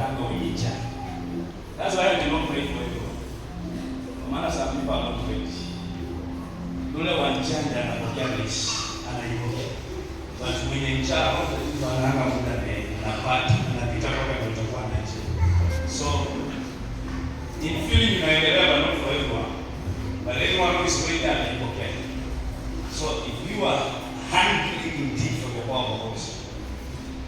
unataka uicha. That's why I do not pray for you. Maana some people are not ready. Yule wa njanja anapokea rishi, anaipokea. Watu mwenye njaa wanaanga muda anapata, anapita kwa kutokuwa na njaa. So in feeling inaendelea but not for everyone. But everyone who is ready anaipokea. So if you are hungry indeed for the power of God,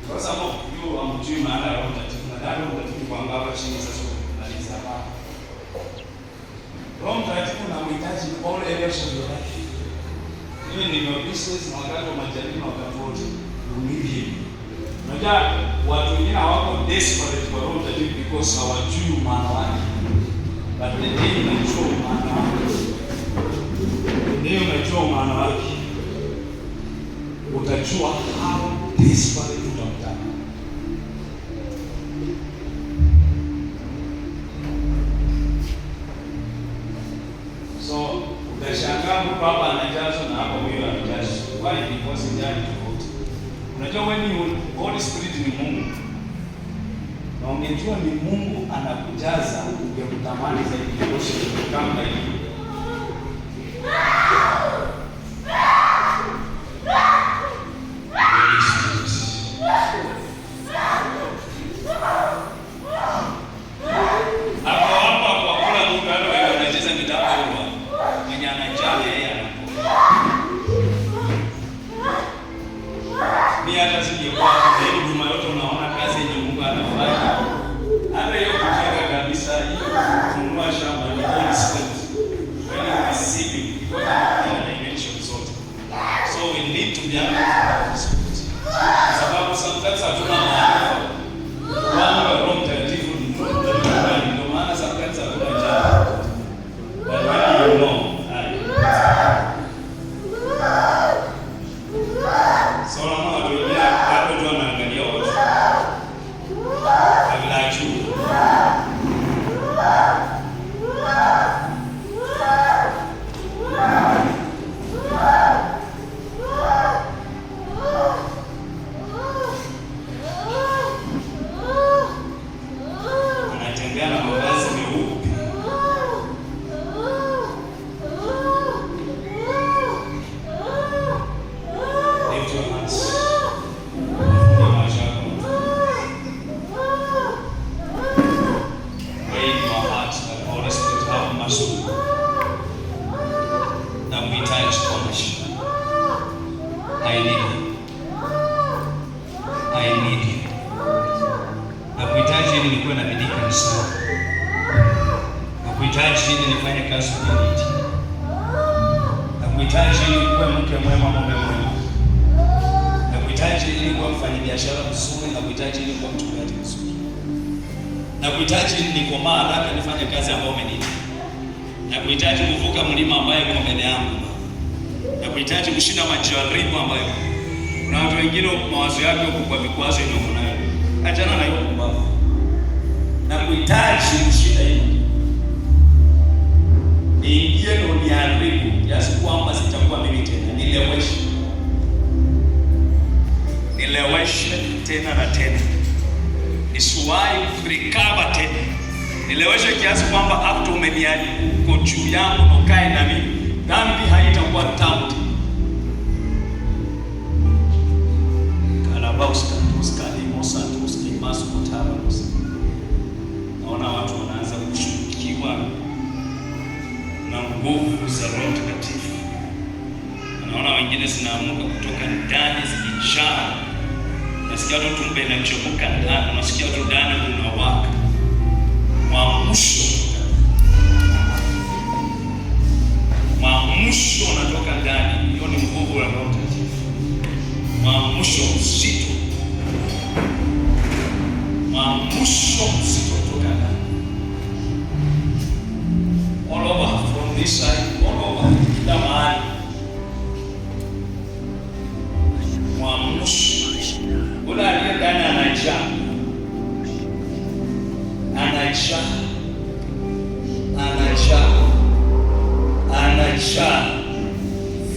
because some of you are mjui maana ya Roho Mtakatifu, na ndio mtakatifu kwamba hapa chini sasa tunaliza hapa. Roho Mtakatifu unamhitaji all areas of your life. Even in your business, na wakati wa majaribu na wakati wote, umiliki. Unajua watu wengine hawako desperate kwa Roho Mtakatifu because hawajui maana yake. But the day unajua maana yake, ndio unajua maana yake, utajua how desperate utamtaka. So utashangaa mtu hapa anajazwa na hapa huyo anajazwa. Why? Because he died to vote. Unajua when you Holy Spirit ni Mungu. Na ungejua ni Mungu anakujaza, ungekutamani zaidi kuosha kama hivi. Hata sijekuwa kwa huduma yote unaona kazi yenye Mungu anafanya. Hata hiyo kujenga kabisa, hiyo kununua shamba ni Holy Spirit. When you receive it, you go to the dimension zote. So we need to be able to kwa sababu sometimes hatuna maarifa. Wao Roho Mtakatifu ndio maana sometimes hatuna njaa. But when you know, so I need you. Nakuhitaji ili nikuwe na bidii kanisani. Nakuhitaji ili nifanye kazi kwa bidii. Nakuhitaji ili nikuwe mke mwema, mume mwema. Nakuhitaji ili nikuwe mfanyabiashara mzuri. Nakuhitaji ili nikuwe mchungaji mzuri. Nakuhitaji ili nikomaa haraka nifanye kazi ambayo umeniita. Nakuhitaji kuvuka mlima ambayo uko mbele yangu. Nakuhitaji kushinda majaribu ambayo kuna watu wengine mawazo yake huko kwa vikwazo iliyo nayo. Achana na hiyo kumbavu. Nakuhitaji kushinda hiyo. Niingie ndo niharibu kiasi kwamba sitakuwa mimi tena. Nileweshe tena na tena. Nisiwahi recover tena. Nileweshe kiasi kwamba after umeniacha uko juu yangu na ukae na mimi, dhambi haitakuwa tamu. Naona watu wanaanza kushukiwa na nguvu za Roho Mtakatifu. Naona wengine zinaamuka kutoka ndani zikijaa. Nasikia tu tumbe inachomoka ndani, nasikia tu ndani unawaka. Maamusho unatoka ndani. Hiyo ni nguvu ya Roho Mtakatifu. Maamusho mzito. Maamusho mzito kutoka ndani. All over, from this side, all over, kila mahali. Maamusho. Ule aliye ndani anaisha.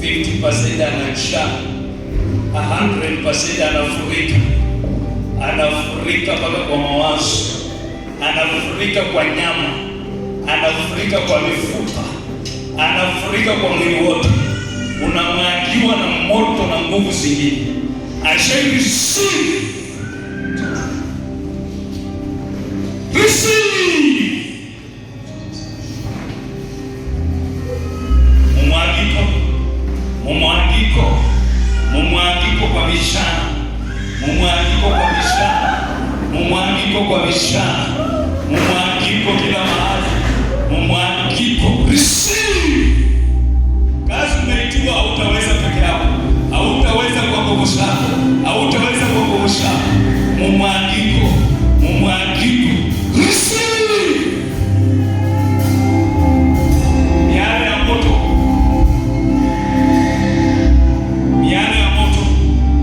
50% anaisha. 100% anafurika mpaka kwa mawazo, anafurika kwa nyama, anafurika kwa mifupa, anafurika kwa mwili wote, unamwagiwa na moto na nguvu zingine. I shall receive. Mumwagiko kwa mishana, mumwagiko kwa mishana, mumwagiko kwa mishana, mumwagiko kila mahali, mumwagiko. Receive.